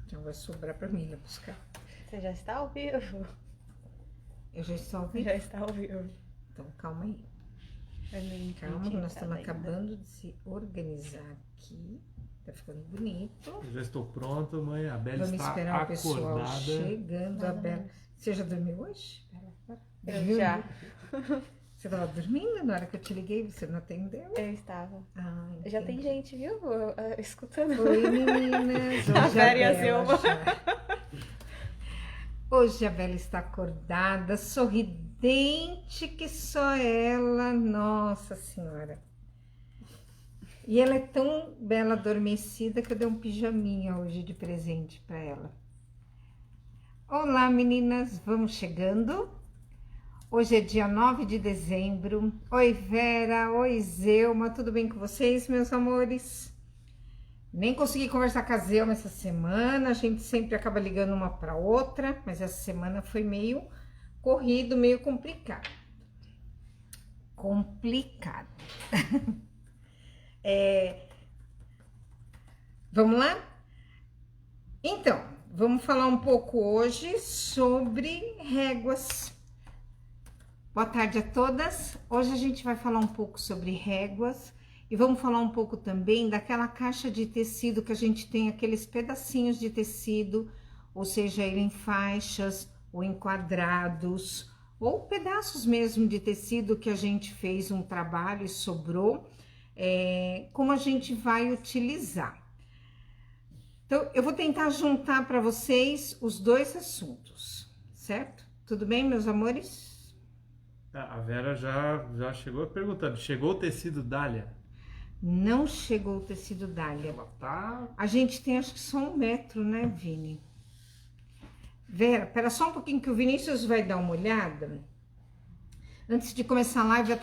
Então vai sobrar pra mim buscar. Você já está ao vivo? Eu já estou ao vivo? Já está ao vivo. Então calma aí. Calma que nós estamos acabando de se organizar aqui. Tá ficando bonito. Eu já estou pronto, mãe. A Bela Vamos está esperar o pessoal acordada. chegando. A Bela... Você já dormiu hoje? Eu já. Você estava dormindo na hora que eu te liguei, você não atendeu? Eu estava. Ah, já tem gente, viu? Escutando. Oi, meninas. Hoje A Vera e a Zilma. Hoje a Bela está acordada, sorridente que só ela. Nossa Senhora. E ela é tão bela adormecida que eu dei um pijaminha hoje de presente para ela. Olá, meninas. Vamos chegando. Hoje é dia 9 de dezembro. Oi, Vera. Oi, Zelma. Tudo bem com vocês, meus amores? Nem consegui conversar com a Zelma essa semana. A gente sempre acaba ligando uma para outra, mas essa semana foi meio corrido, meio complicado. Vamos lá? Então, vamos falar um pouco hoje sobre réguas. Boa tarde a todas. Hoje a gente vai falar um pouco sobre réguas e vamos falar um pouco também daquela caixa de tecido que a gente tem aqueles pedacinhos de tecido, ou seja, ele em faixas ou em quadrados, ou pedaços mesmo de tecido que a gente fez um trabalho e sobrou, como a gente vai utilizar. Então, eu vou tentar juntar para vocês os dois assuntos, certo? Tudo bem, meus amores? A Vera já chegou perguntando, chegou o tecido Dália? Não chegou o tecido Dália. Ela tá... A gente tem acho que só 1 metro, né, Vini? Vera, espera só um pouquinho que o Vinícius vai dar uma olhada. Antes de começar a live, eu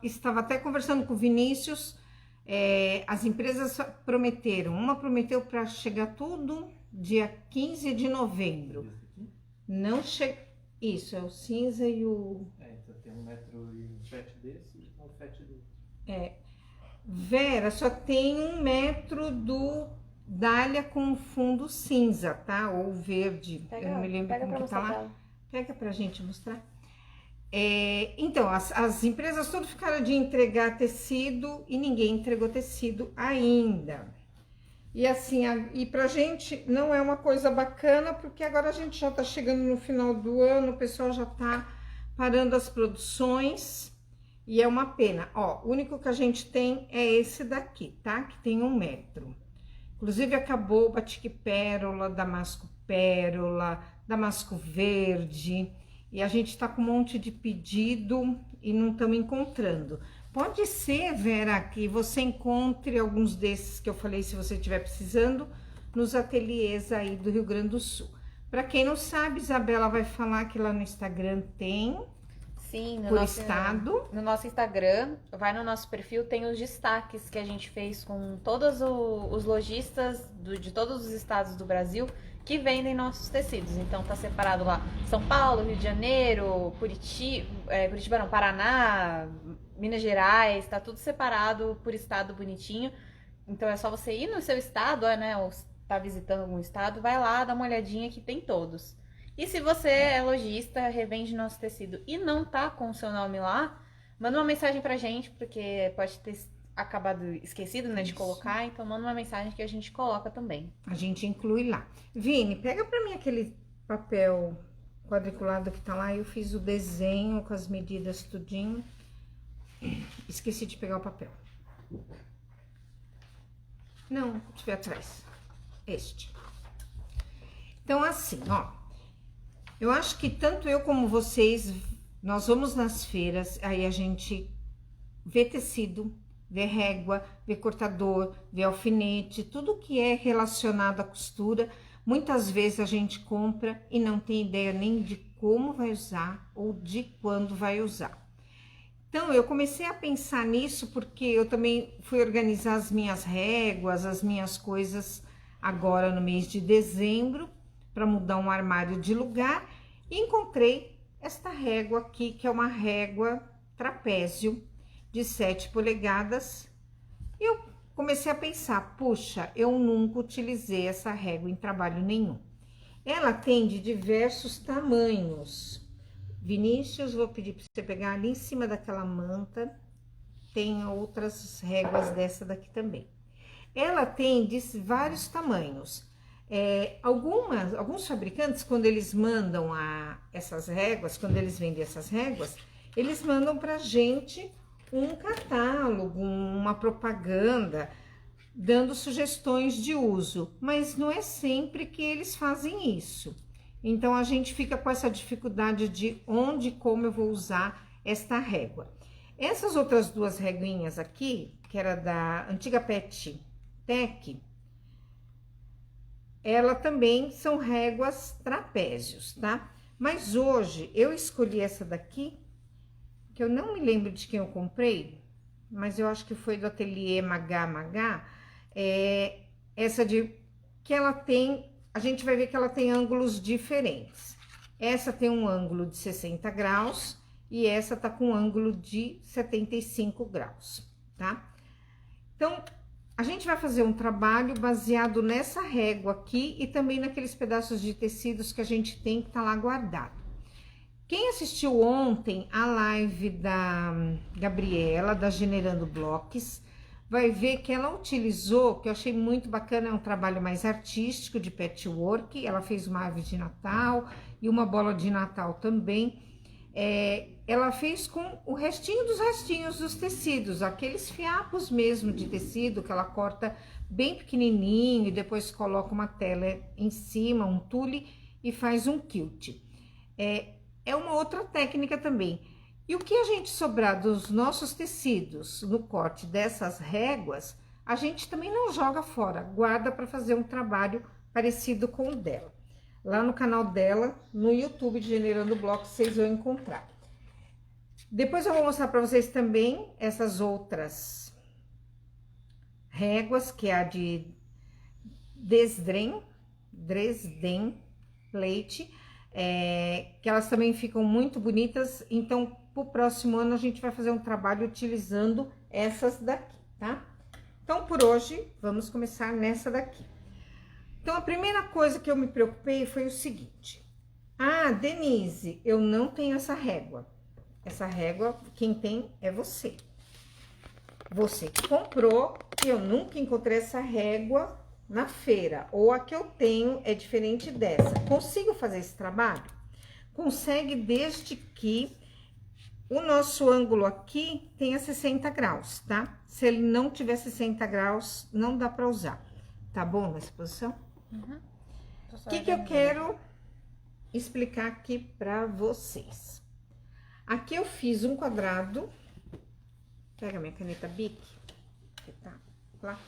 estava até conversando com o Vinícius. As empresas prometeram. Uma prometeu para chegar tudo dia 15 de novembro. Não chega... Isso, é o cinza e o... então tem 1 metro e um fete desse e um fete do... Vera, só tem 1 metro do Dália com fundo cinza, tá? Ou verde. Eu não me lembro como que tá lá. Pega pra gente mostrar. Então, as empresas todas ficaram de entregar tecido e ninguém entregou tecido ainda. E assim, e pra gente não é uma coisa bacana, porque agora a gente já tá chegando no final do ano, o pessoal já tá parando as produções e é uma pena. Ó, o único que a gente tem é esse daqui, tá? Que tem 1 metro. Inclusive acabou o batik pérola, damasco verde, e a gente tá com um monte de pedido e não estamos encontrando. Pode ser, Vera, que você encontre alguns desses que eu falei, se você estiver precisando, nos ateliês aí do Rio Grande do Sul. Para quem não sabe, Isabela vai falar que lá no Instagram tem. Sim, estado. No nosso Instagram, vai no nosso perfil, tem os destaques que a gente fez com todos os lojistas de todos os estados do Brasil que vendem nossos tecidos. Então tá separado lá São Paulo, Rio de Janeiro, Curitiba não, Paraná, Minas Gerais, tá tudo separado por estado bonitinho. Então é só você ir no seu estado, né, ou tá visitando algum estado, vai lá, dá uma olhadinha que tem todos. E se você é lojista, revende nosso tecido e não tá com o seu nome lá, manda uma mensagem pra gente, porque pode ter acabado esquecido, né, de colocar, então manda uma mensagem que a gente coloca também. A gente inclui lá. Vini, pega pra mim aquele papel quadriculado que tá lá, eu fiz o desenho com as medidas tudinho. Esqueci de pegar o papel. Não, estiver atrás. Este. Então, assim, ó. Eu acho que tanto eu como vocês, nós vamos nas feiras, aí a gente vê tecido, vê régua, vê cortador, vê alfinete, tudo que é relacionado à costura. Muitas vezes a gente compra e não tem ideia nem de como vai usar ou de quando vai usar. Então, eu comecei a pensar nisso porque eu também fui organizar as minhas réguas, as minhas coisas agora no mês de dezembro, para mudar um armário de lugar, e encontrei esta régua aqui, que é uma régua trapézio de 7 polegadas. Eu comecei a pensar, puxa, eu nunca utilizei essa régua em trabalho nenhum. Ela tem de diversos tamanhos. Vinícius, vou pedir para você pegar ali em cima daquela manta, tem outras réguas dessa daqui também. Ela tem de vários tamanhos. Alguns fabricantes, quando eles mandam essas réguas, quando eles vendem essas réguas, eles mandam pra gente um catálogo, uma propaganda, dando sugestões de uso, mas não é sempre que eles fazem isso. Então, a gente fica com essa dificuldade de onde e como eu vou usar esta régua. Essas outras duas reguinhas aqui, que era da antiga Pet Tech, ela também são réguas trapézios, tá? Mas hoje eu escolhi essa daqui, que eu não me lembro de quem eu comprei, mas eu acho que foi do ateliê Magá. Essa que ela tem, a gente vai ver que ela tem ângulos diferentes. Essa tem um ângulo de 60 graus e essa tá com um ângulo de 75 graus, tá? Então, a gente vai fazer um trabalho baseado nessa régua aqui e também naqueles pedaços de tecidos que a gente tem que tá lá guardado. Quem assistiu ontem a live da Gabriela, da Generando Blocos, vai ver que ela utilizou, que eu achei muito bacana, é um trabalho mais artístico de patchwork. Ela fez uma árvore de Natal e uma bola de Natal também. Ela fez com o restinho dos restinhos dos tecidos, aqueles fiapos mesmo de tecido que ela corta bem pequenininho e depois coloca uma tela em cima, um tule e faz um quilt. É uma outra técnica também. E o que a gente sobrar dos nossos tecidos no corte dessas réguas, a gente também não joga fora, guarda para fazer um trabalho parecido com o dela. Lá no canal dela, no YouTube de Generando Blocos, vocês vão encontrar. Depois eu vou mostrar para vocês também essas outras réguas, que é a de Dresden Plate, que elas também ficam muito bonitas. Então, pro próximo ano, a gente vai fazer um trabalho utilizando essas daqui, tá? Então, por hoje, vamos começar nessa daqui. Então, a primeira coisa que eu me preocupei foi o seguinte. Ah, Denise, eu não tenho essa régua. Essa régua, quem tem é você. Você que comprou, e eu nunca encontrei essa régua na feira. Ou a que eu tenho é diferente dessa. Consigo fazer esse trabalho? Consegue, desde que o nosso ângulo aqui tenha 60 graus, tá? Se ele não tiver 60 graus, não dá pra usar. Tá bom nessa posição? Uhum. O que eu quero explicar aqui pra vocês? Aqui eu fiz um quadrado. Pega minha caneta Bic. Que tá lá.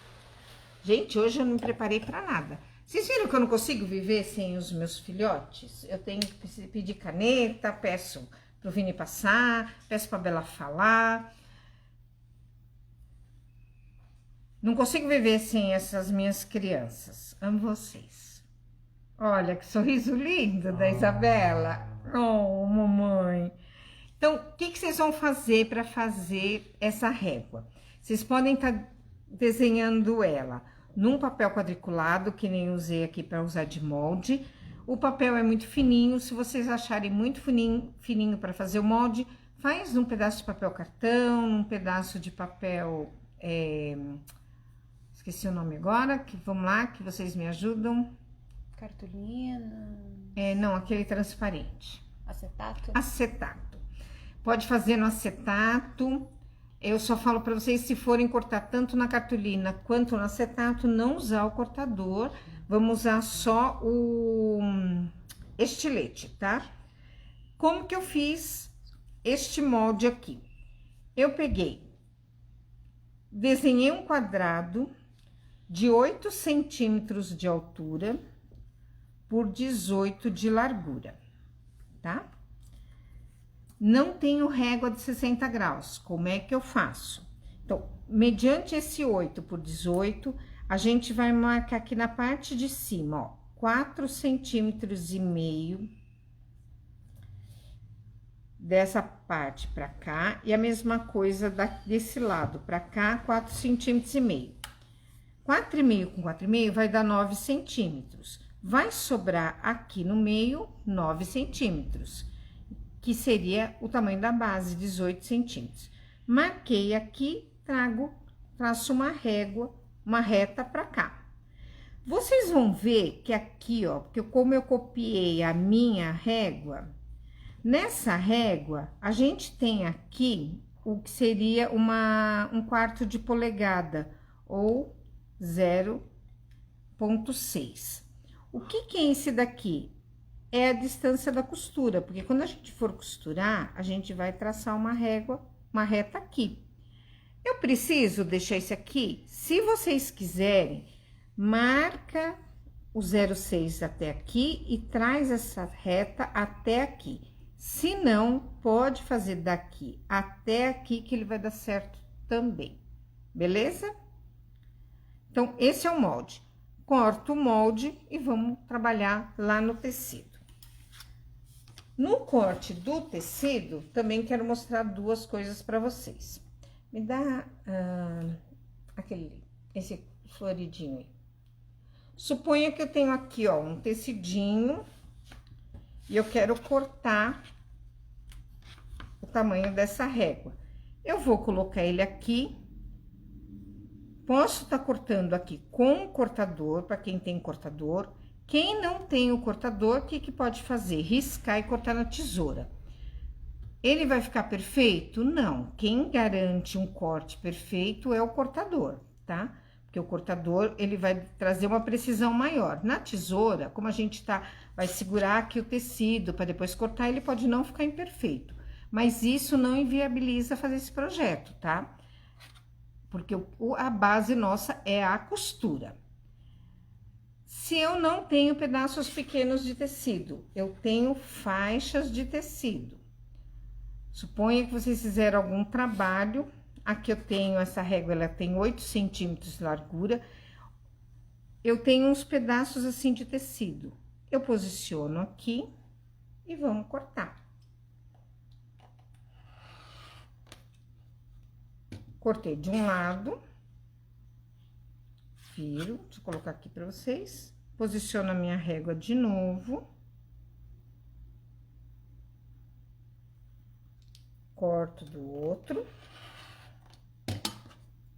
Gente, hoje eu não me preparei pra nada. Vocês viram que eu não consigo viver sem os meus filhotes? Eu tenho que pedir caneta, peço pro Vini passar, peço pra Bela falar. Não consigo viver sem essas minhas crianças. Amo vocês. Olha que sorriso lindo da Isabela. Oh, mamãe. Então, o que vocês vão fazer para fazer essa régua? Vocês podem estar desenhando ela num papel quadriculado, que nem usei aqui para usar de molde. O papel é muito fininho. Se vocês acharem muito fininho para fazer o molde, faz num pedaço de papel cartão, num pedaço de papel... Esqueci o nome agora, vamos lá, que vocês me ajudam. Cartolina. Não, aquele transparente. Acetato. Acetato. Pode fazer no acetato. Eu só falo para vocês, se forem cortar tanto na cartolina quanto no acetato, não usar o cortador. Vamos usar só o estilete, tá? Como que eu fiz este molde aqui? Eu desenhei um quadrado de 8 centímetros de altura por 18 de largura, tá? Não tenho régua de 60 graus, como é que eu faço? Então, mediante esse 8 por 18, a gente vai marcar aqui na parte de cima, ó, 4 centímetros e meio dessa parte pra cá, e a mesma coisa desse lado pra cá, 4 centímetros e meio. 4,5 com 4,5 vai dar 9 centímetros. Vai sobrar aqui no meio 9 centímetros, que seria o tamanho da base, 18 centímetros. Marquei aqui, traço uma régua, uma reta pra cá. Vocês vão ver que aqui, ó, porque como eu copiei a minha régua, nessa régua, a gente tem aqui o que seria um quarto de polegada, ou 0,6. O que é esse daqui? É a distância da costura, porque quando a gente for costurar, a gente vai traçar uma régua, uma reta aqui. Eu preciso deixar esse aqui? Se vocês quiserem, marca o 0,6 até aqui e traz essa reta até aqui. Se não, pode fazer daqui até aqui que ele vai dar certo também, beleza? Então, esse é o molde. Corto o molde e vamos trabalhar lá no tecido. No corte do tecido, também quero mostrar duas coisas para vocês. Me dá esse floridinho aí. Suponha que eu tenho aqui, ó, um tecidinho e eu quero cortar o tamanho dessa régua. Eu vou colocar ele aqui. Posso estar cortando aqui com o cortador, para quem tem cortador. Quem não tem o cortador, o que pode fazer? Riscar e cortar na tesoura. Ele vai ficar perfeito? Não. Quem garante um corte perfeito é o cortador, tá? Porque o cortador, ele vai trazer uma precisão maior. Na tesoura, como a gente vai segurar aqui o tecido para depois cortar, ele pode não ficar imperfeito. Mas isso não inviabiliza fazer esse projeto, tá? Porque a base nossa é a costura. Se eu não tenho pedaços pequenos de tecido, eu tenho faixas de tecido. Suponha que vocês fizeram algum trabalho. Aqui eu tenho essa régua, ela tem 8 centímetros de largura. Eu tenho uns pedaços assim de tecido. Eu posiciono aqui e vamos cortar. Cortei de um lado, viro, deixa eu colocar aqui para vocês. Posiciono a minha régua de novo. Corto do outro.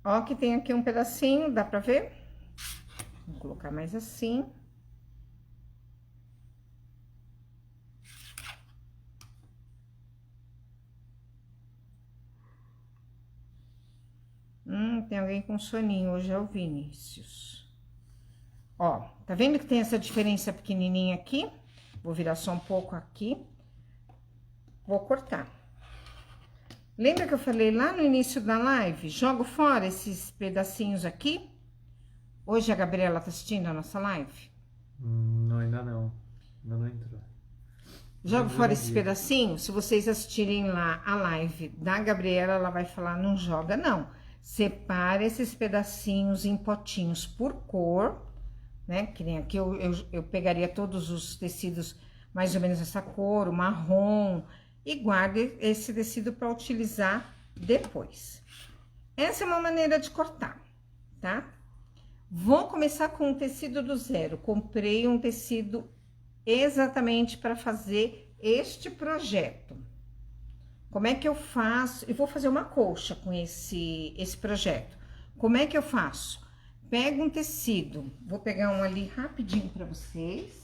Ó, que tem aqui um pedacinho, dá pra ver? Vou colocar mais assim. Tem alguém com soninho, hoje é o Vinícius. Ó, tá vendo que tem essa diferença pequenininha aqui? Vou virar só um pouco aqui. Vou cortar. Lembra que eu falei lá no início da live? Jogo fora esses pedacinhos aqui. Hoje a Gabriela tá assistindo a nossa live? Não, ainda não. Ainda não entrou. Jogo fora esses pedacinhos. Se vocês assistirem lá a live da Gabriela, ela vai falar, não joga, não. Separa esses pedacinhos em potinhos por cor, né? Que nem aqui eu pegaria todos os tecidos mais ou menos essa cor, o marrom, e guarde esse tecido para utilizar depois. Essa é uma maneira de cortar, tá? Vou começar com um tecido do zero. Comprei um tecido exatamente para fazer este projeto. Como é que eu faço? Eu vou fazer uma colcha com esse projeto. Como é que eu faço? Pego um tecido, vou pegar um ali rapidinho para vocês.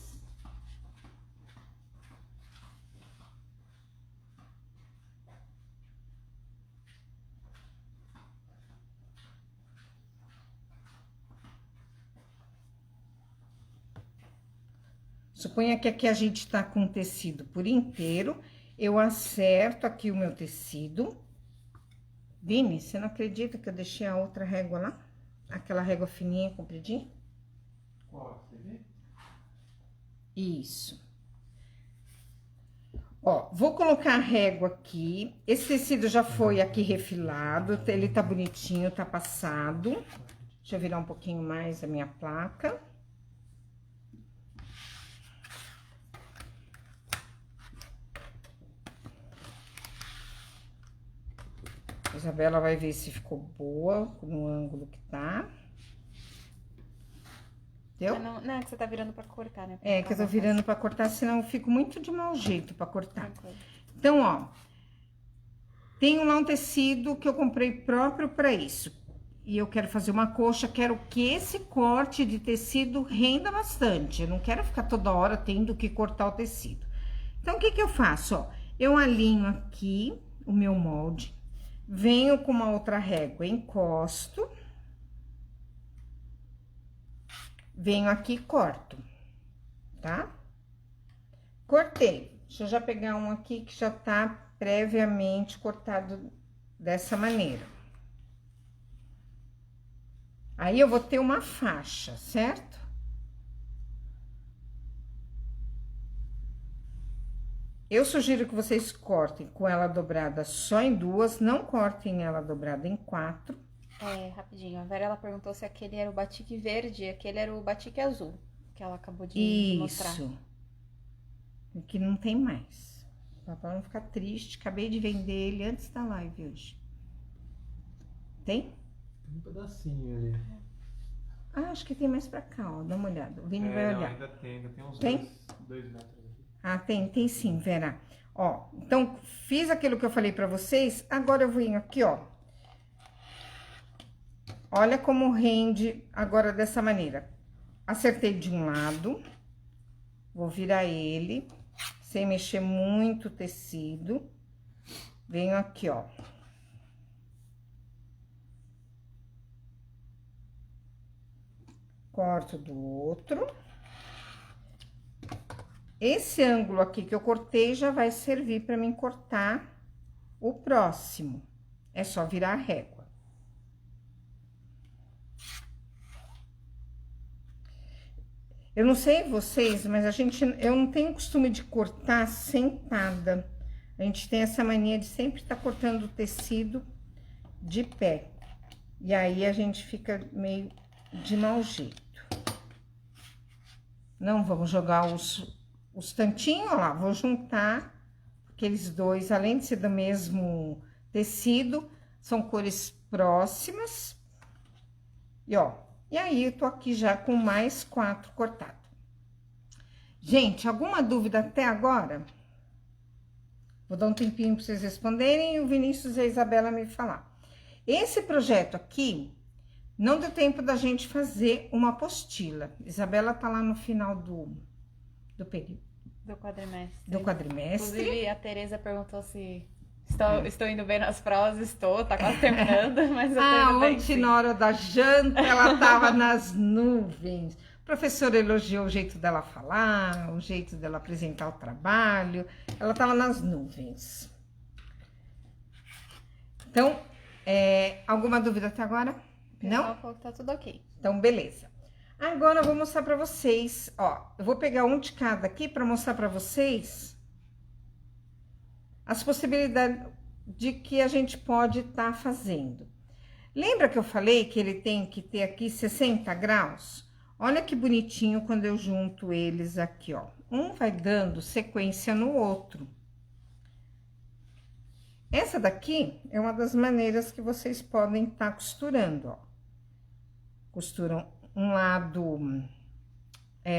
Suponha que aqui a gente tá com o tecido por inteiro. Eu acerto aqui o meu tecido. Vini, você não acredita que eu deixei a outra régua lá? Aquela régua fininha, compridinha? Qual? Você vê? Isso. Ó, vou colocar a régua aqui. Esse tecido já foi aqui refilado, ele tá bonitinho, tá passado. Deixa eu virar um pouquinho mais a minha placa. A Isabela vai ver se ficou boa no ângulo que tá. Entendeu? Não, é que você tá virando pra cortar, né? É, que eu tô virando pra cortar, senão eu fico muito de mau jeito pra cortar. Tranquilo. Então, ó, tenho lá um tecido que eu comprei próprio pra isso. E eu quero fazer uma coxa, quero que esse corte de tecido renda bastante. Eu não quero ficar toda hora tendo que cortar o tecido. Então, o que que eu faço, ó? Eu alinho aqui o meu molde, venho com uma outra régua, encosto, venho aqui e corto, tá? Cortei. Deixa eu já pegar um aqui que já tá previamente cortado dessa maneira. Aí, eu vou ter uma faixa, certo? Eu sugiro que vocês cortem com ela dobrada só em 2, não cortem ela dobrada em 4. É, rapidinho. A Vera, ela perguntou se aquele era o batique verde e aquele era o batique azul, que ela acabou de mostrar. Isso. Aqui não tem mais. Pra não ficar triste, acabei de vender ele antes da live hoje. Tem? Tem um pedacinho ali. Ah, acho que tem mais pra cá, ó. Dá uma olhada. O Vini vai não, olhar. ainda tem uns Tem? 2 metros aqui. Ah, tem sim, Vera. Ó, então, fiz aquilo que eu falei pra vocês, agora eu venho aqui, ó. Olha como rende agora dessa maneira. Acertei de um lado, vou virar ele, sem mexer muito o tecido. Venho aqui, ó. Corto do outro. Esse ângulo aqui que eu cortei já vai servir para mim cortar o próximo. É só virar a régua. Eu não sei vocês, mas eu não tenho costume de cortar sentada. A gente tem essa mania de sempre estar cortando o tecido de pé. E aí, a gente fica meio de mau jeito. Não vamos jogar os tantinhos, ó lá, vou juntar aqueles dois, além de ser do mesmo tecido, são cores próximas. E ó, e aí eu tô aqui já com mais 4 cortado. Gente, alguma dúvida até agora? Vou dar um tempinho para vocês responderem e o Vinícius e a Isabela me falar. Esse projeto aqui, não deu tempo da gente fazer uma apostila. Isabela tá lá no final do período. Do quadrimestre. Do quadrimestre. Inclusive, a Tereza perguntou se estou indo bem nas provas. Estou, tá quase terminando, mas eu tô indo bem, Ontem, sim. na hora da janta, ela tava nas nuvens. O professor elogiou o jeito dela falar, o jeito dela apresentar o trabalho. Ela tava nas nuvens. Então, alguma dúvida até agora? Não? Ela falou que tá tudo ok. Então, beleza. Agora eu vou mostrar pra vocês, ó. Eu vou pegar um de cada aqui pra mostrar pra vocês as possibilidades de que a gente pode estar fazendo. Lembra que eu falei que ele tem que ter aqui 60 graus? Olha que bonitinho quando eu junto eles aqui, ó. Um vai dando sequência no outro. Essa daqui é uma das maneiras que vocês podem estar costurando, ó. Costuram um lado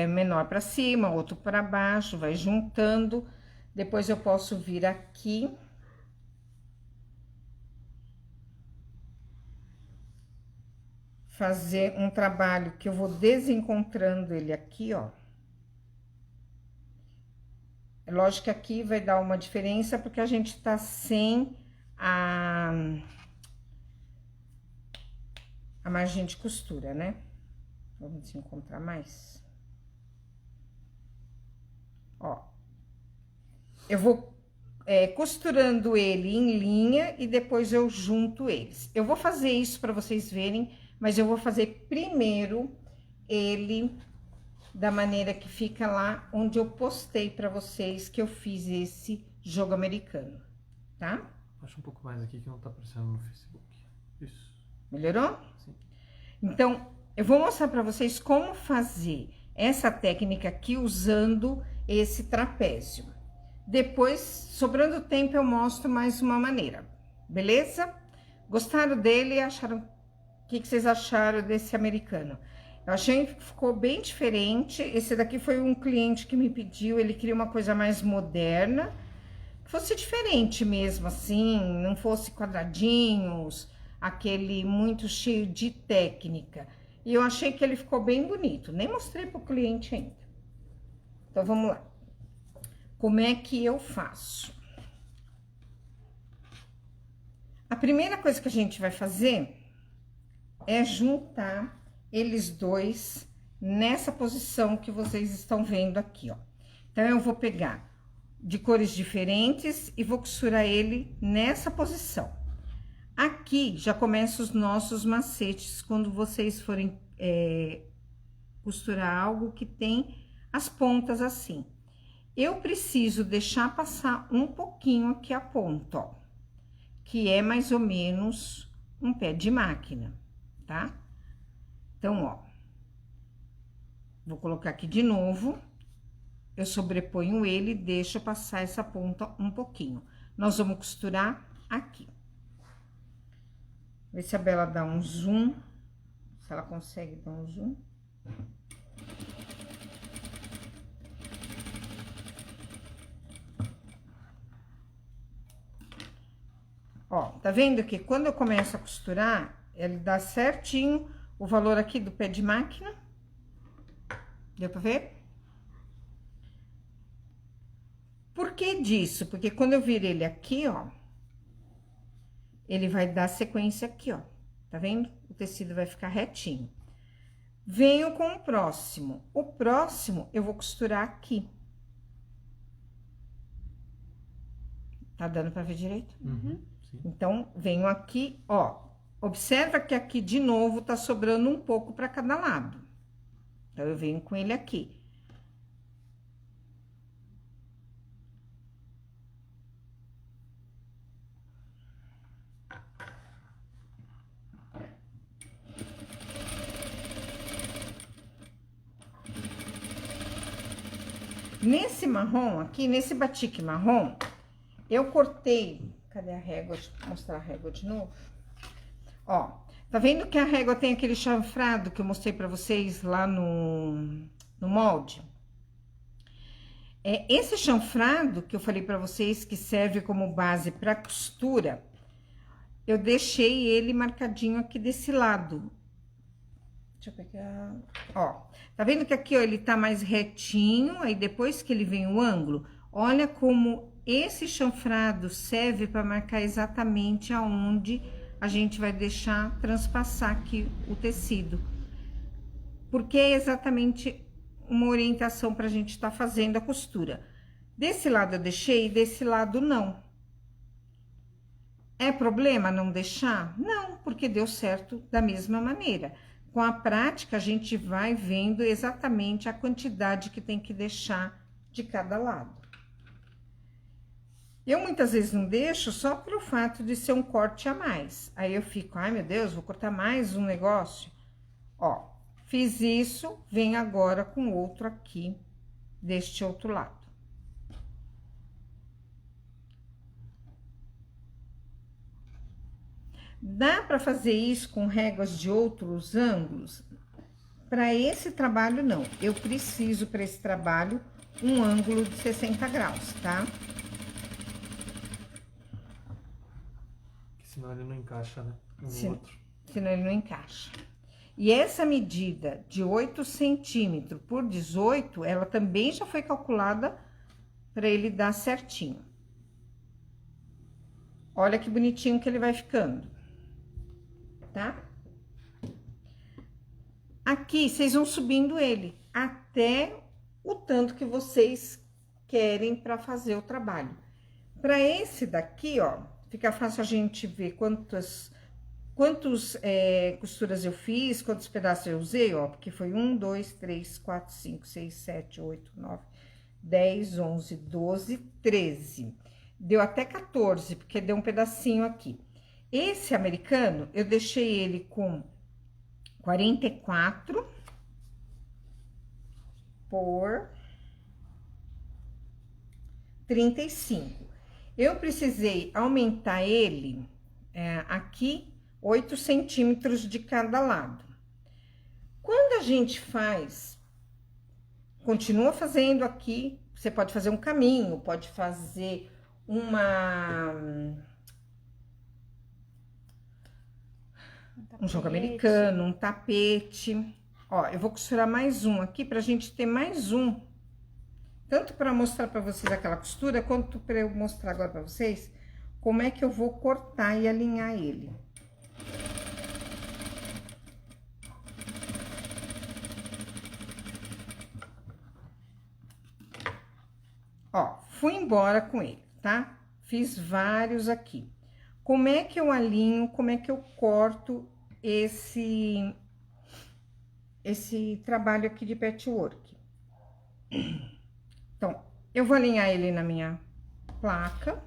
menor para cima, outro para baixo, vai juntando. Depois eu posso vir aqui. Fazer um trabalho que eu vou desencontrando ele aqui, ó. É lógico que aqui vai dar uma diferença, porque a gente tá sem a margem de costura, né? Vamos encontrar mais. Ó. Eu vou costurando ele em linha e depois eu junto eles. Eu vou fazer isso para vocês verem, mas eu vou fazer primeiro ele da maneira que fica lá onde eu postei para vocês que eu fiz esse jogo americano, tá? Baixa um pouco mais aqui que não tá aparecendo no Facebook. Isso. Melhorou? Sim. Então, eu vou mostrar para vocês como fazer essa técnica aqui usando esse trapézio. Depois, sobrando tempo, eu mostro mais uma maneira, beleza? Gostaram dele? Acharam? O que vocês acharam desse americano? Eu achei que ficou bem diferente. Esse daqui foi um cliente que me pediu, ele queria uma coisa mais moderna, que fosse diferente mesmo, assim, não fosse quadradinhos, aquele muito cheio de técnica. E eu achei que ele ficou bem bonito, nem mostrei pro cliente ainda. Então, vamos lá. Como é que eu faço? A primeira coisa que a gente vai fazer é juntar eles dois nessa posição que vocês estão vendo aqui, ó. Então, eu vou pegar de cores diferentes e vou costurar ele nessa posição. Aqui já começam os nossos macetes quando vocês forem costurar algo que tem as pontas assim. Eu preciso deixar passar um pouquinho aqui a ponta, ó, que é mais ou menos um pé de máquina, tá? Então, ó, vou colocar aqui de novo, eu sobreponho ele e deixo passar essa ponta um pouquinho. Nós vamos costurar aqui. Vê se a Bela dá um zoom, se ela consegue dar um zoom. Ó, tá vendo que quando eu começo a costurar, ele dá certinho o valor aqui do pé de máquina. Deu pra ver? Por que disso? Porque quando eu vir ele aqui, ó, ele vai dar sequência aqui, ó. Tá vendo? O tecido vai ficar retinho. Venho com o próximo. O próximo eu vou costurar aqui. Tá dando pra ver direito? Uhum, sim. Então, venho aqui, ó. Observa que aqui, de novo, tá sobrando um pouco para cada lado. Então, eu venho com ele aqui. Nesse marrom aqui, nesse batique marrom, eu cortei... Cadê a régua? Deixa eu mostrar a régua de novo. Ó, tá vendo que a régua tem aquele chanfrado que eu mostrei pra vocês lá no molde? Esse chanfrado que eu falei pra vocês que serve como base pra costura, eu deixei ele marcadinho aqui desse lado. Deixa eu pegar... Ó, tá vendo que aqui, ó, ele tá mais retinho, aí depois que ele vem o ângulo, olha como esse chanfrado serve para marcar exatamente aonde a gente vai deixar transpassar aqui o tecido. Porque é exatamente uma orientação para a gente estar fazendo a costura. Desse lado eu deixei, desse lado não. É problema não deixar? Não, porque deu certo da mesma maneira. Com a prática, a gente vai vendo exatamente a quantidade que tem que deixar de cada lado. Eu muitas vezes não deixo só pelo fato de ser um corte a mais. Aí eu fico, ai meu Deus, vou cortar mais um negócio. Ó, fiz isso, venho agora com outro aqui, deste outro lado. Dá para fazer isso com réguas de outros ângulos? Para esse trabalho, não. Eu preciso, para esse trabalho, um ângulo de 60 graus, tá? Senão ele não encaixa, né? No outro. Senão ele não encaixa. E essa medida de 8 centímetros por 18, ela também já foi calculada para ele dar certinho. Olha que bonitinho que ele vai ficando, tá? Aqui, vocês vão subindo ele até o tanto que vocês querem para fazer o trabalho. Para esse daqui, ó, fica fácil a gente ver quantas costuras eu fiz, quantos pedaços eu usei, ó, porque foi 1, 2, 3, 4, 5, 6, 7, 8, 9, 10, 11, 12, 13. Deu até 14, porque deu um pedacinho aqui. Esse americano, eu deixei ele com 44 por 35. Eu precisei aumentar ele aqui 8 centímetros de cada lado. Quando a gente faz, continua fazendo aqui, você pode fazer um caminho, pode fazer um jogo americano, um tapete. Ó, eu vou costurar mais um aqui pra gente ter mais um. Tanto para mostrar para vocês aquela costura, quanto para eu mostrar agora para vocês como é que eu vou cortar e alinhar ele. Ó, fui embora com ele, tá? Fiz vários aqui. Como é que eu alinho, como é que eu corto esse trabalho aqui de patchwork? Então, eu vou alinhar ele na minha placa.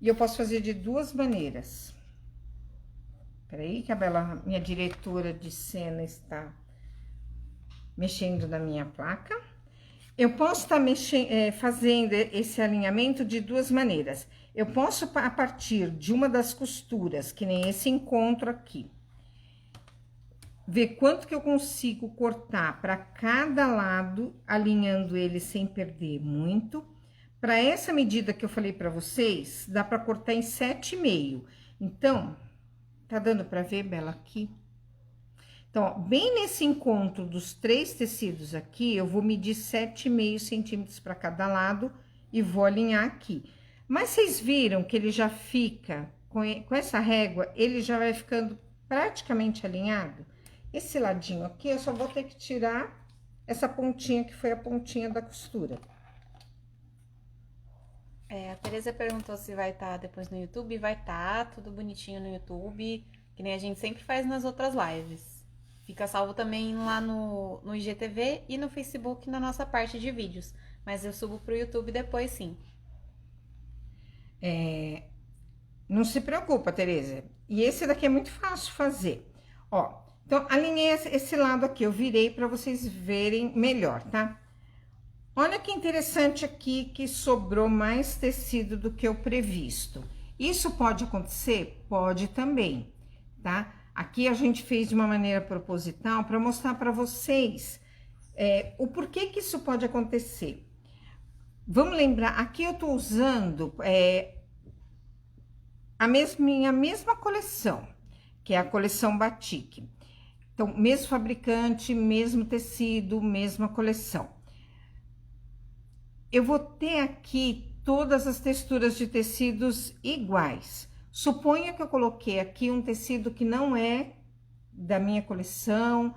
E eu posso fazer de duas maneiras. Peraí, que a Bela, minha diretora de cena, está mexendo na minha placa. Eu posso estar fazendo esse alinhamento de duas maneiras. Eu posso, a partir de uma das costuras, que nem esse encontro aqui, ver quanto que eu consigo cortar para cada lado, alinhando ele sem perder muito. Para essa medida que eu falei para vocês, dá para cortar em 7,5. Então, tá dando para ver, Bela, aqui? Então, ó, bem nesse encontro dos 3 tecidos aqui, eu vou medir 7,5 centímetros para cada lado e vou alinhar aqui. Mas vocês viram que ele já fica, com essa régua, ele já vai ficando praticamente alinhado? Esse ladinho aqui, eu só vou ter que tirar essa pontinha que foi a pontinha da costura. A Tereza perguntou se vai estar depois no YouTube. Vai estar tudo bonitinho no YouTube, que nem a gente sempre faz nas outras lives. Fica salvo também lá no IGTV e no Facebook na nossa parte de vídeos. Mas eu subo pro YouTube depois, sim. Não se preocupa, Tereza. E esse daqui é muito fácil fazer. Ó, então, alinhei esse lado aqui, eu virei para vocês verem melhor, tá? Olha que interessante aqui que sobrou mais tecido do que o previsto. Isso pode acontecer? Pode também, tá? Aqui a gente fez de uma maneira proposital para mostrar para vocês o porquê que isso pode acontecer. Vamos lembrar, aqui eu tô usando minha mesma coleção, que é a coleção Batik. Então, mesmo fabricante, mesmo tecido, mesma coleção. Eu vou ter aqui todas as texturas de tecidos iguais. Suponha que eu coloquei aqui um tecido que não é da minha coleção,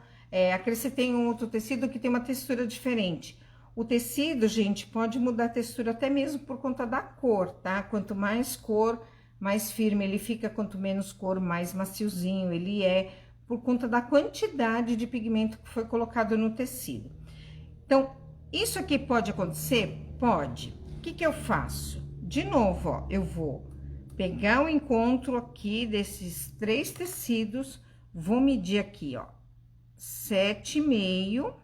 acrescentei um outro tecido que tem uma textura diferente. O tecido, gente, pode mudar a textura até mesmo por conta da cor, tá? Quanto mais cor, mais firme ele fica, quanto menos cor, mais maciozinho ele é, por conta da quantidade de pigmento que foi colocado no tecido. Então, isso aqui pode acontecer? Pode. O que que eu faço? De novo, ó, eu vou pegar o encontro aqui desses 3 tecidos, vou medir aqui, ó, 7,5.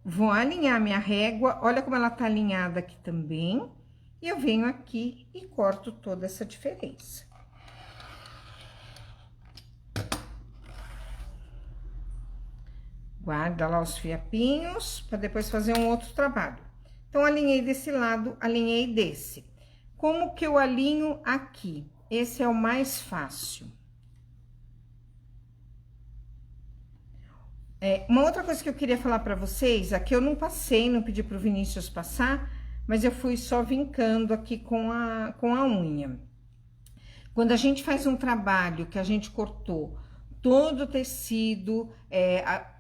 Vou alinhar minha régua, olha como ela tá alinhada aqui também. E eu venho aqui e corto toda essa diferença. Guarda lá os fiapinhos, para depois fazer um outro trabalho. Então, alinhei desse lado, alinhei desse. Como que eu alinho aqui? Esse é o mais fácil. Uma outra coisa que eu queria falar para vocês, aqui eu não passei, não pedi pro Vinícius passar, mas eu fui só vincando aqui com a unha. Quando a gente faz um trabalho que a gente cortou todo o tecido,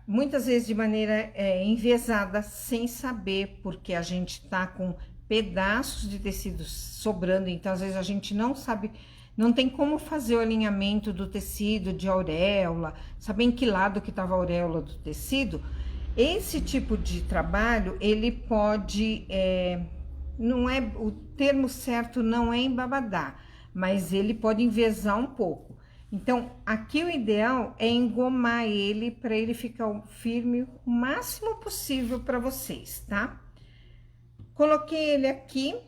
muitas vezes de maneira enviesada, sem saber, porque a gente tá com pedaços de tecido sobrando, então às vezes a gente não sabe, não tem como fazer o alinhamento do tecido de auréola, saber em que lado que tava a auréola do tecido. Esse tipo de trabalho, ele pode, não é, o termo certo não é embabadar, mas ele pode enviesar um pouco. Então, aqui o ideal é engomar ele para ele ficar firme o máximo possível para vocês, tá? Coloquei ele aqui.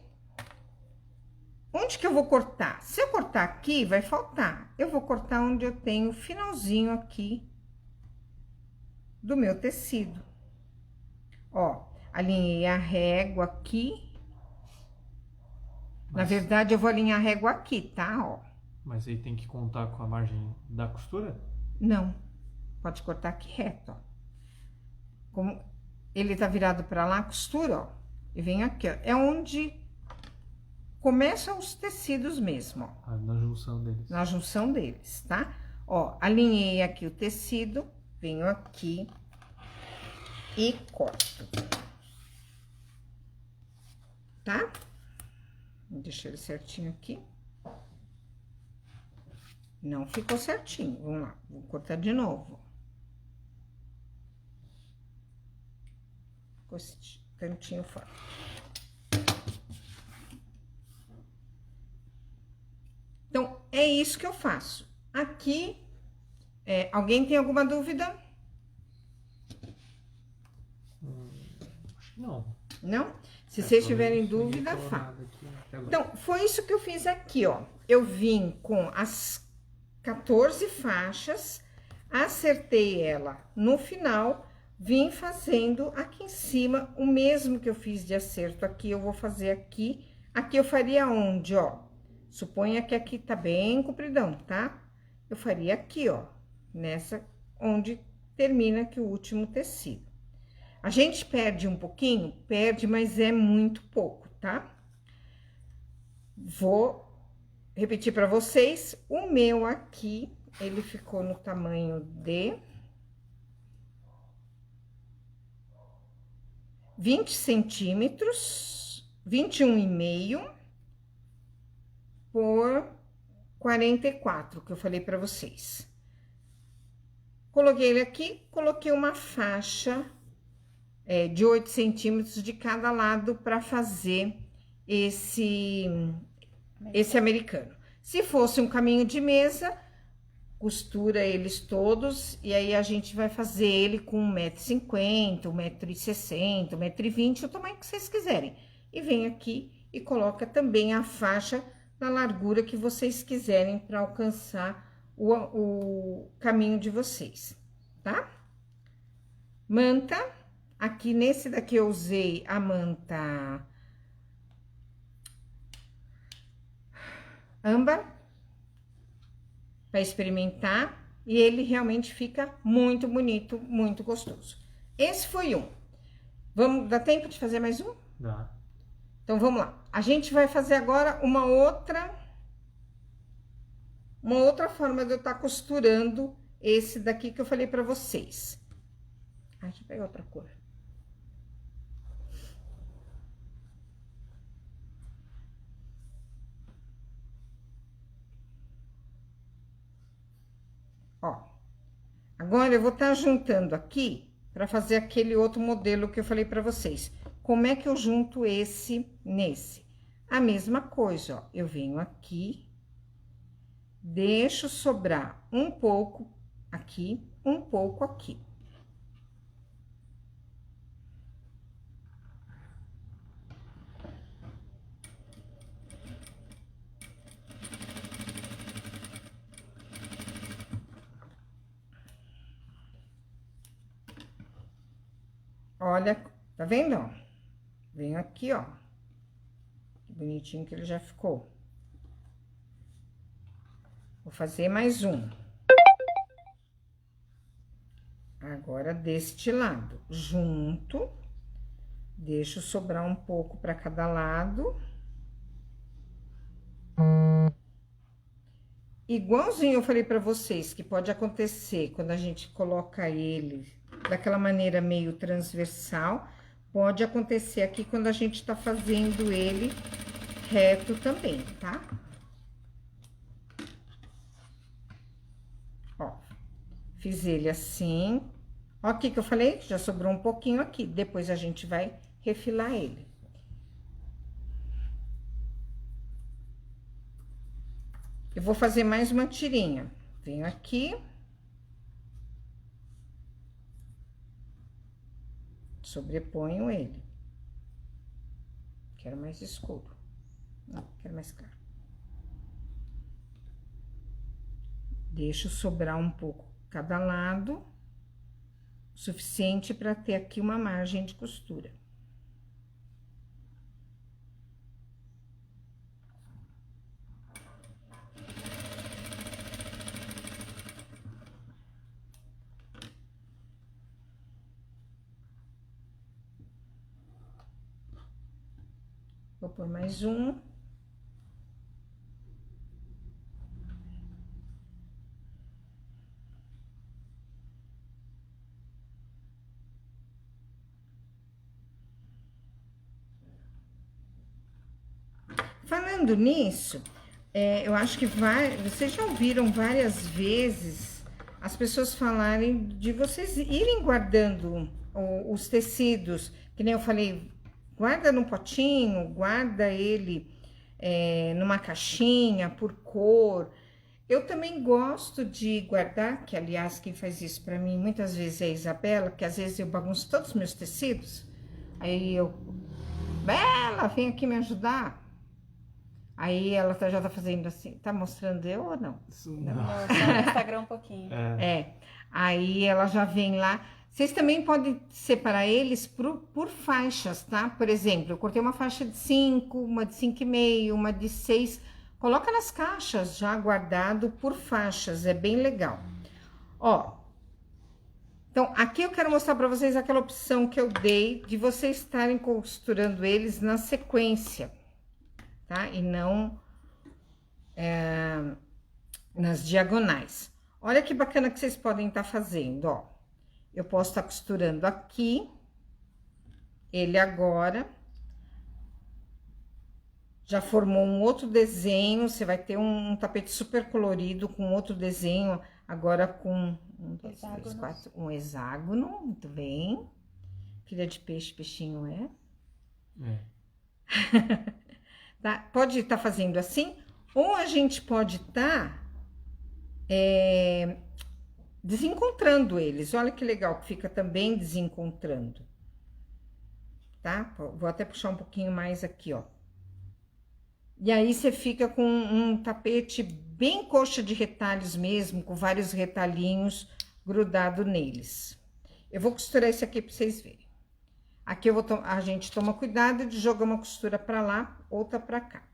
onde que eu vou cortar? Se eu cortar aqui, vai faltar. Eu vou cortar onde eu tenho o finalzinho aqui do meu tecido. Ó, alinhei a régua aqui. Na verdade, eu vou alinhar a régua aqui, tá? Ó. Mas aí tem que contar com a margem da costura? Não, pode cortar aqui reto, ó. Como ele tá virado pra lá, costura, ó. E vem aqui, ó. É onde começam os tecidos mesmo, ó. Na junção deles. Na junção deles, tá? Ó, alinhei aqui o tecido, venho aqui e corto. Tá? Vou deixar ele certinho aqui. Não ficou certinho. Vamos lá, vou cortar de novo. Ficou esse cantinho fora. Então, é isso que eu faço. Aqui, alguém tem alguma dúvida? Acho que não. Não? Se vocês tiverem dúvida, fala. Então, foi isso que eu fiz aqui, ó. Eu vim com as 14 faixas, acertei ela no final, vim fazendo aqui em cima o mesmo que eu fiz de acerto aqui, eu vou fazer aqui. Aqui eu faria onde, ó? Suponha que aqui tá bem compridão, tá? Eu faria aqui, ó, nessa onde termina aqui o último tecido. A gente perde um pouquinho? Perde, mas é muito pouco, tá? Vou repetir para vocês. O meu aqui, ele ficou no tamanho de 20 centímetros, 21,5 por 44, que eu falei para vocês. Coloquei ele aqui, coloquei uma faixa de 8 centímetros de cada lado para fazer esse americano. Se fosse um caminho de mesa, costura eles todos e aí a gente vai fazer ele com 1,50 m, 1,60 m, 1,20 m, o tamanho que vocês quiserem. E vem aqui e coloca também a faixa na largura que vocês quiserem para alcançar o caminho de vocês, tá? Manta. Aqui nesse daqui eu usei a manta âmbar para experimentar e ele realmente fica muito bonito, muito gostoso. Esse foi um. Vamos, dá tempo de fazer mais um? Dá. Então vamos lá. A gente vai fazer agora uma outra forma de eu estar costurando esse daqui que eu falei para vocês. Ah, deixa eu pegar outra cor. Ó, agora eu vou estar juntando aqui para fazer aquele outro modelo que eu falei para vocês. Como é que eu junto esse nesse? A mesma coisa, ó. Eu venho aqui, deixo sobrar um pouco aqui, um pouco aqui. Olha, tá vendo, ó? Venho aqui, ó. Que bonitinho que ele já ficou. Vou fazer mais um. Agora, deste lado, junto. Deixo sobrar um pouco para cada lado. Igualzinho eu falei para vocês que pode acontecer quando a gente coloca ele daquela maneira meio transversal, pode acontecer aqui quando a gente tá fazendo ele reto também, tá? Ó, fiz ele assim. Ó, aqui que eu falei, já sobrou um pouquinho aqui. Depois a gente vai refilar ele. Eu vou fazer mais uma tirinha. Venho aqui. Sobreponho ele. Quero mais escuro. Não, quero mais claro. Deixo sobrar um pouco cada lado, suficiente para ter aqui uma margem de costura. Vou pôr mais um. Falando nisso, eu acho que vocês já ouviram várias vezes as pessoas falarem de vocês irem guardando os tecidos, que nem eu falei, guarda num potinho, guarda ele numa caixinha, por cor. Eu também gosto de guardar, que aliás quem faz isso para mim muitas vezes é a Isabela, que às vezes eu bagunço todos os meus tecidos, aí Bela, vem aqui me ajudar. Aí ela já tá fazendo assim, tá mostrando eu ou não? Não, só no Instagram um pouquinho. Aí ela já vem lá. Vocês também podem separar eles por faixas, tá? Por exemplo, eu cortei uma faixa de 5, uma de 5,5, uma de 6. Coloca nas caixas já guardado por faixas, é bem legal. Ó, então aqui eu quero mostrar pra vocês aquela opção que eu dei de vocês estarem costurando eles na sequência, tá? E não nas diagonais. Olha que bacana que vocês podem estar fazendo, ó. Eu posso estar costurando aqui, ele agora já formou um outro desenho, você vai ter um tapete super colorido com outro desenho, agora com um hexágono, muito bem. Filha de peixe, peixinho Tá? Pode estar fazendo assim, ou a gente pode estar desencontrando eles. Olha que legal que fica também desencontrando, tá? Vou até puxar um pouquinho mais aqui, ó. E aí você fica com um tapete bem coxa de retalhos mesmo, com vários retalhinhos grudado neles. Eu vou costurar esse aqui para vocês verem. Aqui a gente toma cuidado de jogar uma costura para lá, outra para cá.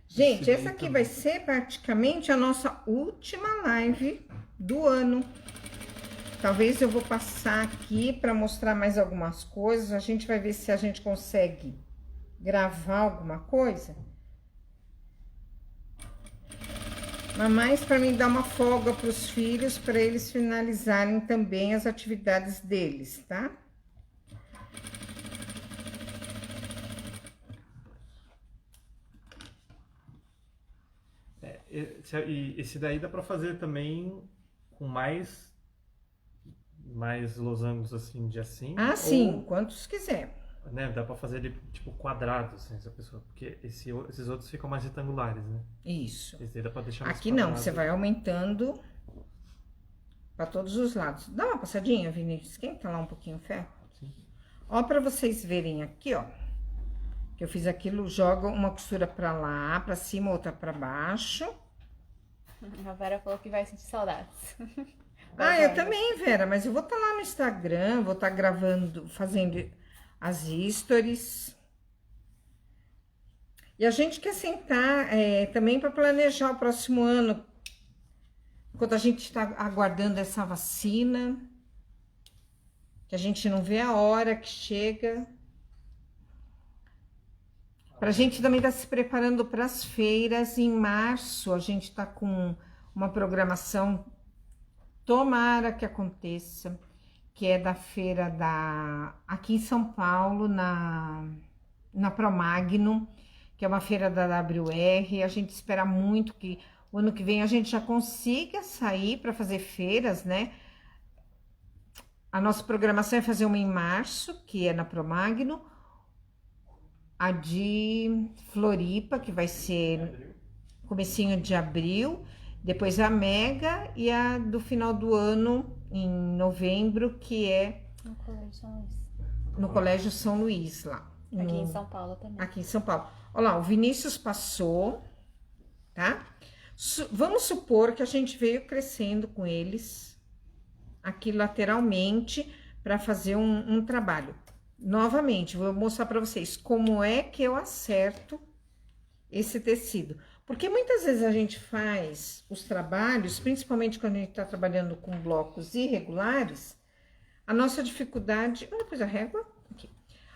Gente, essa aqui vai ser praticamente a nossa última live do ano. Talvez eu vou passar aqui para mostrar mais algumas coisas. A gente vai ver se a gente consegue gravar alguma coisa. Mas mais para mim dar uma folga para os filhos, para eles finalizarem também as atividades deles, tá? E esse daí dá pra fazer também com mais losangos assim, de assim. Ah, sim, quantos quiser. Né, dá pra fazer ele tipo quadrado, assim, essa pessoa. Porque esses outros ficam mais retangulares, né? Isso. Esse daí dá pra deixar mais Aqui não, quadrado. você vai aumentando para todos os lados. Dá uma passadinha, Vinícius, esquenta lá um pouquinho o ferro. Sim. Ó, para vocês verem aqui, ó, que eu fiz aquilo, joga uma costura para lá, para cima, outra para baixo. A Vera falou que vai sentir saudades. Ah, eu também, Vera, mas eu vou estar lá no Instagram, vou estar gravando, fazendo as stories. E a gente quer sentar também para planejar o próximo ano, enquanto a gente está aguardando essa vacina, que a gente não vê a hora que chega. Para a gente também estar se preparando para as feiras. Em março, a gente está com uma programação, tomara que aconteça, que é da feira aqui em São Paulo, na Promagno, que é uma feira da WR. A gente espera muito que o ano que vem a gente já consiga sair para fazer feiras, né? A nossa programação é fazer uma em março, que é na Promagno, a de Floripa, que vai ser comecinho de abril, depois a Mega, e a do final do ano, em novembro, que é no Colégio São Luís. No Colégio São Luís, lá. Aqui em São Paulo também. Aqui em São Paulo. Olha lá, o Vinícius passou, tá? Vamos supor que a gente veio crescendo com eles aqui lateralmente para fazer um trabalho. Novamente, vou mostrar para vocês como é que eu acerto esse tecido. Porque muitas vezes a gente faz os trabalhos, principalmente quando a gente está trabalhando com blocos irregulares, a nossa dificuldade... Depois a régua, aqui.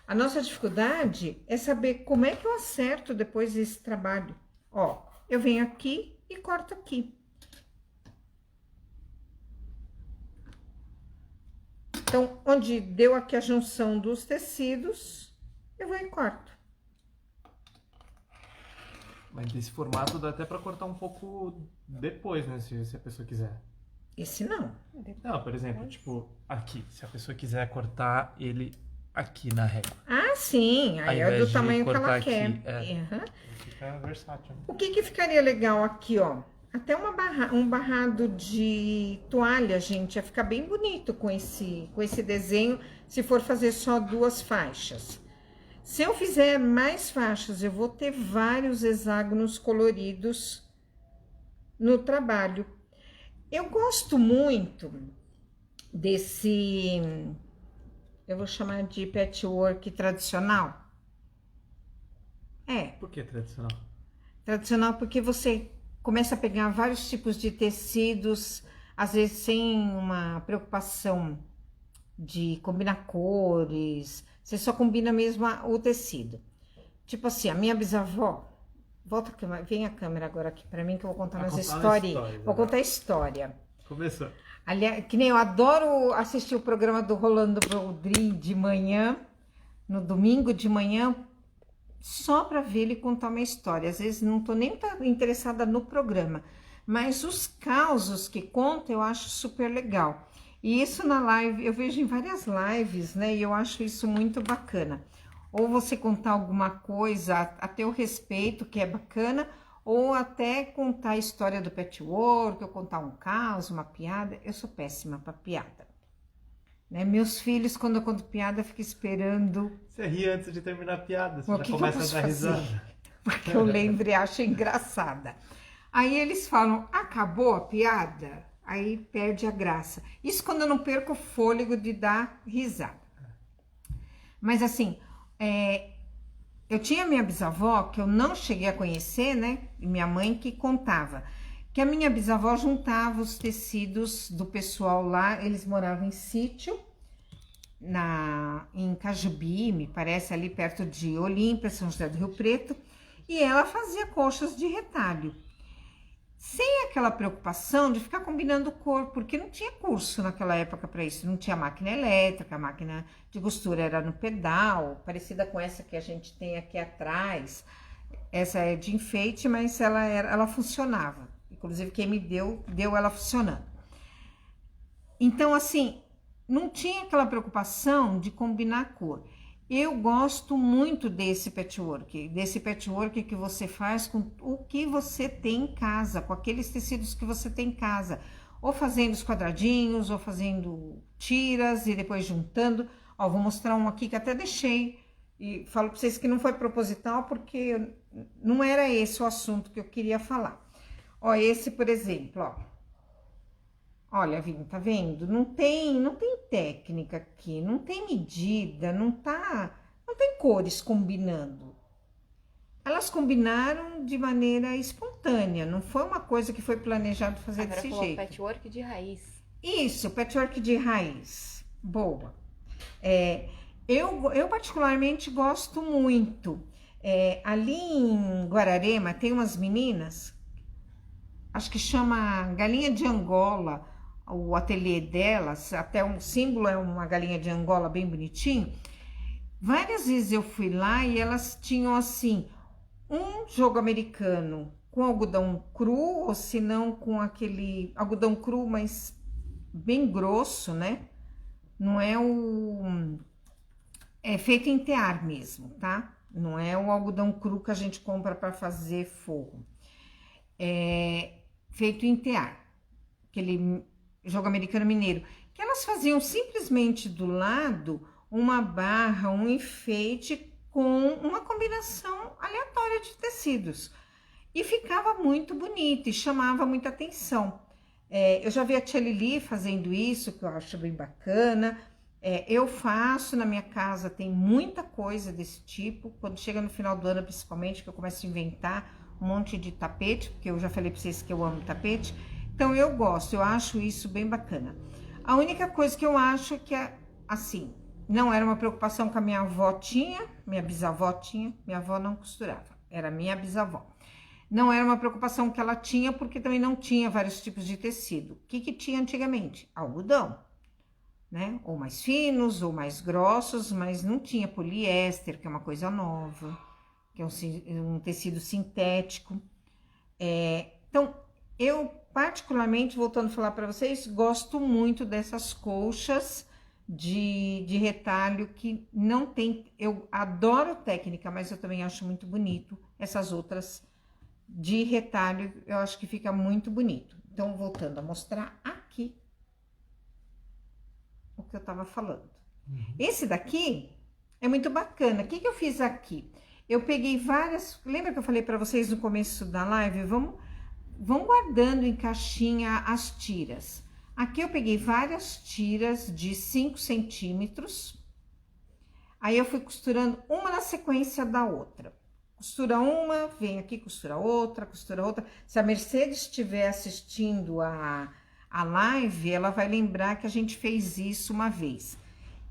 A nossa dificuldade é saber como é que eu acerto depois esse trabalho. Ó, eu venho aqui e corto aqui. Então, onde deu aqui a junção dos tecidos, eu vou e corto. Mas desse formato dá até pra cortar um pouco depois, né? Se a pessoa quiser. Esse não. Não, por exemplo, tipo, aqui. Se a pessoa quiser cortar ele aqui na régua. Ah, sim. Aí Ao é invés do de tamanho que ela cortar quer. aqui, Uhum. Fica versátil. O que que ficaria legal aqui, ó? Até um barrado de toalha, gente, ia ficar bem bonito com esse desenho, se for fazer só 2 faixas. Se eu fizer mais faixas, eu vou ter vários hexágonos coloridos no trabalho. Eu gosto muito desse, eu vou chamar de patchwork tradicional. Por que tradicional? Tradicional porque você começa a pegar vários tipos de tecidos, às vezes sem uma preocupação de combinar cores, você só combina mesmo o tecido. Tipo assim, a minha bisavó, vem a câmera agora aqui pra mim que eu vou contar umas histórias. Vou contar história. Começou. Aliás, que nem eu adoro assistir o programa do Rolando Boldrin de manhã, no domingo de manhã, só para ver ele contar uma história. Às vezes não tô nem interessada no programa, mas os causos que conta eu acho super legal. E isso na live, eu vejo em várias lives, né? E eu acho isso muito bacana. Ou você contar alguma coisa a teu respeito, que é bacana, ou até contar a história do patchwork, ou contar um caos, uma piada. Eu sou péssima para piada. Né? Meus filhos, quando eu conto piada, ficam esperando. Você ri antes de terminar a piada, você O já que começa eu a posso dar fazer? risada. Porque eu lembro e acho engraçada. Aí eles falam, acabou a piada? Aí perde a graça. Isso quando eu não perco o fôlego de dar risada. Mas assim, eu tinha minha bisavó, que eu não cheguei a conhecer, né? E minha mãe que contava. Que a minha bisavó juntava os tecidos do pessoal lá. Eles moravam em sítio, em Cajubi, me parece, ali perto de Olímpia, São José do Rio Preto. E ela fazia colchas de retalho. Sem aquela preocupação de ficar combinando cor, porque não tinha curso naquela época para isso, não tinha máquina elétrica, a máquina de costura era no pedal, parecida com essa que a gente tem aqui atrás. Essa é de enfeite, mas ela funcionava. Inclusive, quem me deu ela funcionando. Então, assim, não tinha aquela preocupação de combinar cor. Eu gosto muito desse patchwork que você faz com o que você tem em casa, com aqueles tecidos que você tem em casa, ou fazendo os quadradinhos, ou fazendo tiras e depois juntando. Ó, vou mostrar um aqui que até deixei e falo para vocês que não foi proposital porque não era esse o assunto que eu queria falar. Ó, esse, por exemplo, ó. Olha, Vini, tá vendo? Não tem técnica aqui, não tem medida, não tem cores combinando. Elas combinaram de maneira espontânea, não foi uma coisa que foi planejado fazer Agora desse falou jeito. patchwork de raiz. Isso, patchwork de raiz. Boa. Eu particularmente gosto muito. Ali em Guararema tem umas meninas, acho que chama Galinha de Angola, o ateliê delas, até um símbolo é uma galinha de Angola bem bonitinho. Várias vezes eu fui lá e elas tinham assim, um jogo americano com algodão cru, ou se não com aquele algodão cru, mas bem grosso, né? Não é é feito em tear mesmo, tá? Não é o algodão cru que a gente compra para fazer forro. É feito em tear, aquele jogo americano mineiro, que elas faziam simplesmente do lado uma barra, um enfeite com uma combinação aleatória de tecidos. E ficava muito bonito e chamava muita atenção. Eu já vi a Tia Lili fazendo isso, que eu acho bem bacana. Eu faço na minha casa, tem muita coisa desse tipo. Quando chega no final do ano, principalmente, que eu começo a inventar um monte de tapete, porque eu já falei pra vocês que eu amo tapete. Então eu gosto, eu acho isso bem bacana. A única coisa que eu acho que é assim, não era uma preocupação que a minha avó tinha, minha bisavó tinha, minha avó não costurava, era minha bisavó. Não era uma preocupação que ela tinha, porque também não tinha vários tipos de tecido. O que tinha antigamente? Algodão, né? Ou mais finos, ou mais grossos, mas não tinha poliéster, que é uma coisa nova, que é um tecido sintético. Então, eu particularmente, voltando a falar para vocês, gosto muito dessas colchas de retalho que não tem... Eu adoro técnica, mas eu também acho muito bonito essas outras de retalho, eu acho que fica muito bonito. Então, voltando a mostrar aqui o que eu tava falando. Esse daqui é muito bacana. O que eu fiz aqui? Eu peguei várias... Lembra que eu falei para vocês no começo da live? Vão guardando em caixinha as tiras. Aqui eu peguei várias tiras de 5 centímetros. Aí eu fui costurando uma na sequência da outra. Costura uma, vem aqui, costura outra, costura outra. Se a Mercedes estiver assistindo a live, ela vai lembrar que a gente fez isso uma vez.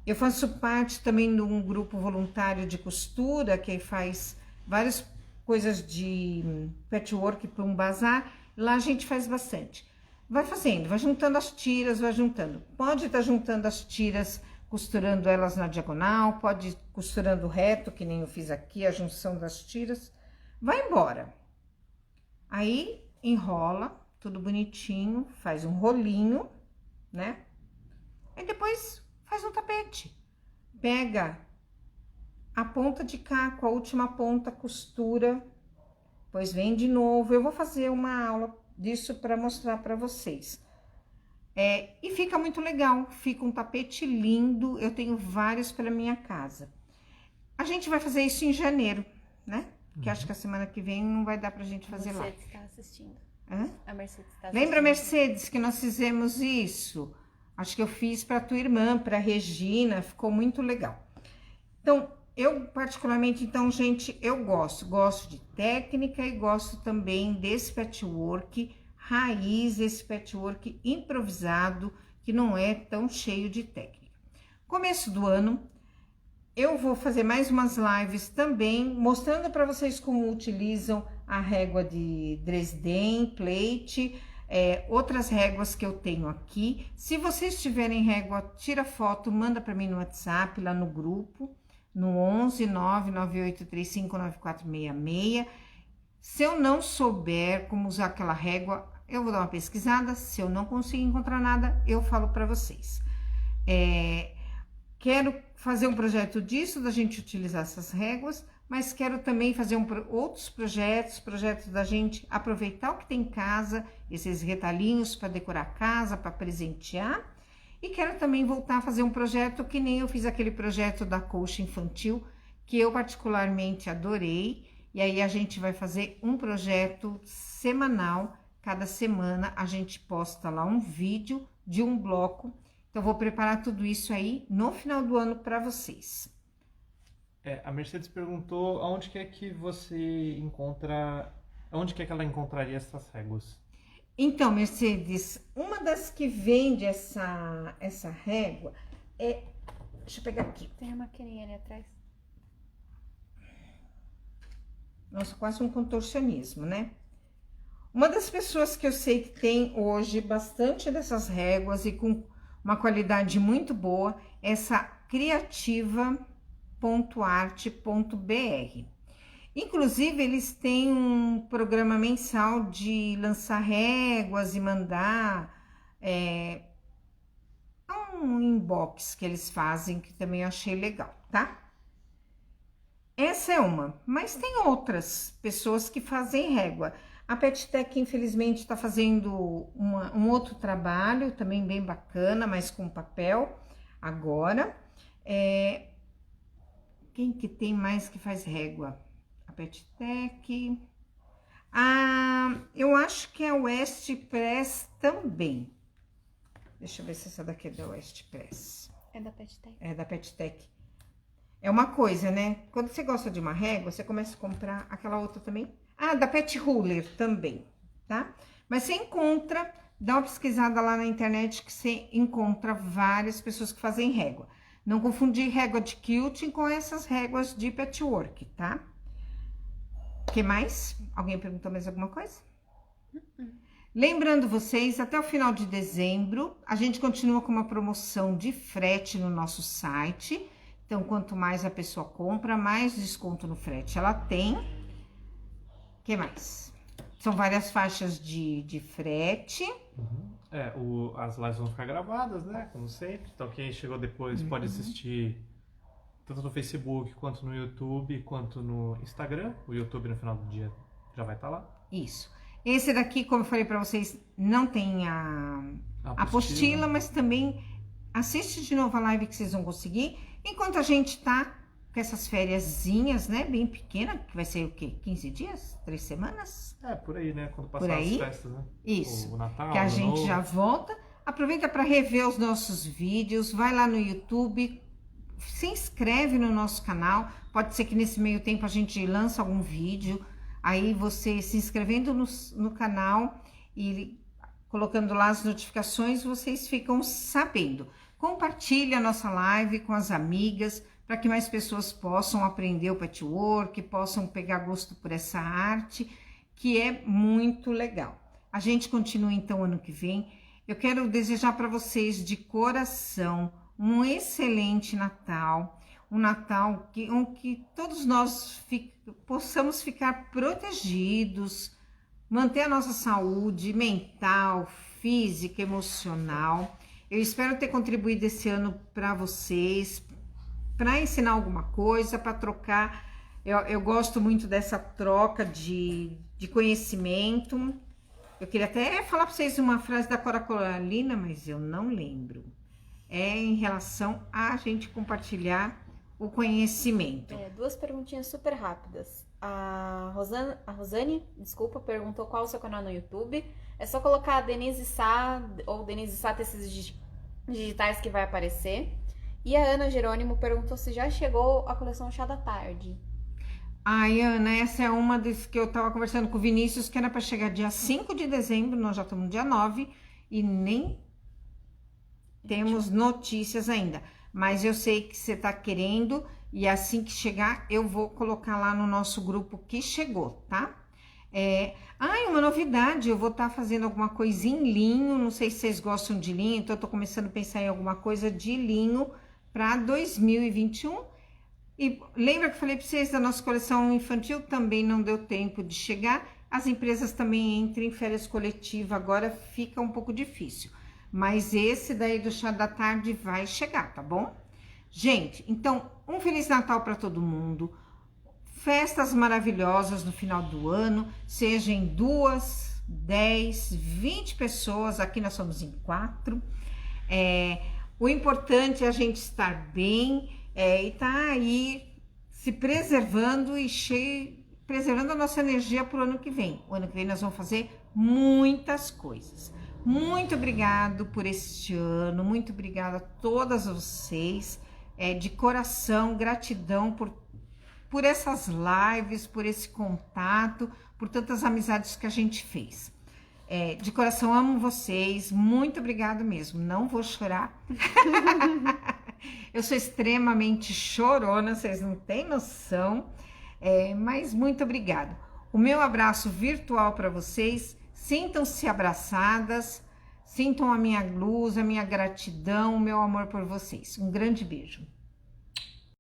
Eu faço parte também de um grupo voluntário de costura, que faz várias coisas de patchwork para um bazar. Lá a gente faz bastante. Vai fazendo, vai juntando as tiras, vai juntando. Pode estar juntando as tiras, costurando elas na diagonal, pode ir costurando reto, que nem eu fiz aqui, a junção das tiras. Vai embora. Aí, enrola, tudo bonitinho, faz um rolinho, né? E depois faz um tapete. Pega a ponta de cá com a última ponta, costura, depois vem de novo. Eu vou fazer uma aula disso para mostrar para vocês. E fica muito legal, fica um tapete lindo, eu tenho vários para minha casa. A gente vai fazer isso em janeiro, né? Que acho que a semana que vem não vai dar pra gente fazer lá. A Mercedes está assistindo. Hã? A Mercedes está assistindo. Lembra, Mercedes, que nós fizemos isso? Acho que eu fiz para tua irmã, para Regina, ficou muito legal. Então, eu particularmente, então, gente, eu gosto de técnica e gosto também desse patchwork raiz, esse patchwork improvisado, que não é tão cheio de técnica. Começo do ano, eu vou fazer mais umas lives também, mostrando para vocês como utilizam a régua de Dresden, plate, outras réguas que eu tenho aqui. Se vocês tiverem régua, tira foto, manda para mim no WhatsApp, lá no grupo, no 11 99835 9466. Se eu não souber como usar aquela régua, eu vou dar uma pesquisada. Se eu não conseguir encontrar nada, eu falo para vocês. Quero fazer um projeto disso, da gente utilizar essas réguas, mas quero também fazer outros projetos da gente aproveitar o que tem em casa, esses retalhinhos para decorar a casa, para presentear. E quero também voltar a fazer um projeto que nem eu fiz aquele projeto da colcha infantil, que eu particularmente adorei. E aí a gente vai fazer um projeto semanal, cada semana a gente posta lá um vídeo de um bloco. Então, eu vou preparar tudo isso aí no final do ano para vocês. A Mercedes perguntou aonde que é que você encontra... Onde que é que ela encontraria essas réguas? Então, Mercedes, uma das que vende essa régua é... Deixa eu pegar aqui. Tem a maquininha ali atrás. Nossa, quase um contorcionismo, né? Uma das pessoas que eu sei que tem hoje bastante dessas réguas e com uma qualidade muito boa, essa criativa.arte.br. Inclusive, eles têm um programa mensal de lançar réguas e mandar um inbox que eles fazem, que também eu achei legal, tá? Essa é uma, mas tem outras pessoas que fazem régua. A PetTech, infelizmente, está fazendo um outro trabalho, também bem bacana, mas com papel, agora. Quem que tem mais que faz régua? A Pettec. Eu acho que é a West Press também. Deixa eu ver se essa daqui é da West Press. É da Pettec. É da Pettec. É uma coisa, né? Quando você gosta de uma régua, você começa a comprar aquela outra também. Da Pet Ruler também, tá? Mas você encontra, dá uma pesquisada lá na internet que você encontra várias pessoas que fazem régua. Não confundir régua de quilting com essas réguas de patchwork, tá? O que mais? Alguém perguntou mais alguma coisa? Lembrando vocês, até o final de dezembro, a gente continua com uma promoção de frete no nosso site. Então, quanto mais a pessoa compra, mais desconto no frete ela tem. O que mais? São várias faixas de frete. As lives vão ficar gravadas, né? Como sempre. Então, quem chegou depois pode assistir tanto no Facebook, quanto no YouTube, quanto no Instagram. O YouTube, no final do dia, já vai estar lá. Isso. Esse daqui, como eu falei para vocês, não tem a apostila, mas também assiste de novo a live que vocês vão conseguir. Enquanto a gente tá com essas fériasinhas, né, bem pequena, que vai ser o quê? 15 dias? 3 semanas? Por aí, né? Quando passar as festas, né? Isso. O Natal, que a Ano gente Novo. já volta. Aproveita para rever os nossos vídeos, vai lá no YouTube, se inscreve no nosso canal. Pode ser que nesse meio tempo a gente lance algum vídeo. Aí você se inscrevendo no canal e colocando lá as notificações, vocês ficam sabendo. Compartilhe a nossa live com as amigas, para que mais pessoas possam aprender o patchwork, possam pegar gosto por essa arte, que é muito legal. A gente continua então ano que vem. Eu quero desejar para vocês de coração um excelente Natal, um Natal que todos nós possamos ficar protegidos, manter a nossa saúde mental, física, emocional. Eu espero ter contribuído esse ano para vocês, para ensinar alguma coisa, para trocar. Eu gosto muito dessa troca de conhecimento. Eu queria até falar para vocês uma frase da Cora Coralina, mas eu não lembro. É em relação a gente compartilhar o conhecimento. 2 perguntinhas super rápidas. A Rosane, desculpa, perguntou qual o seu canal no YouTube. É só colocar Denise Sá ou Denise Sá Tecidos Digitais que vai aparecer. E a Ana Jerônimo perguntou se já chegou a coleção Chá da Tarde. Ana, essa é uma das que eu tava conversando com o Vinícius, que era para chegar dia 5 de dezembro, nós já estamos no dia 9 e nem temos notícias ainda. Mas eu sei que você tá querendo e assim que chegar eu vou colocar lá no nosso grupo que chegou, tá? Uma novidade, eu vou estar fazendo alguma coisinha em linho, não sei se vocês gostam de linho, então eu tô começando a pensar em alguma coisa de linho para 2021. E lembra que eu falei para vocês da nossa coleção infantil? Também não deu tempo de chegar. As empresas também entram em férias coletivas, agora fica um pouco difícil. Mas esse daí do Chá da Tarde vai chegar, tá bom? Gente, então, um Feliz Natal para todo mundo. Festas maravilhosas no final do ano, seja em 2, 10, 20 pessoas. Aqui nós somos em 4. O importante é a gente estar bem e tá aí se preservando preservando a nossa energia para o ano que vem. O ano que vem nós vamos fazer muitas coisas. Muito obrigado por este ano, muito obrigada a todas vocês, de coração, gratidão por essas lives, por esse contato, por tantas amizades que a gente fez. De coração, amo vocês, muito obrigado mesmo, não vou chorar. Eu sou extremamente chorona, vocês não têm noção, mas muito obrigado. O meu abraço virtual para vocês, sintam-se abraçadas, sintam a minha luz, a minha gratidão, o meu amor por vocês. Um grande beijo.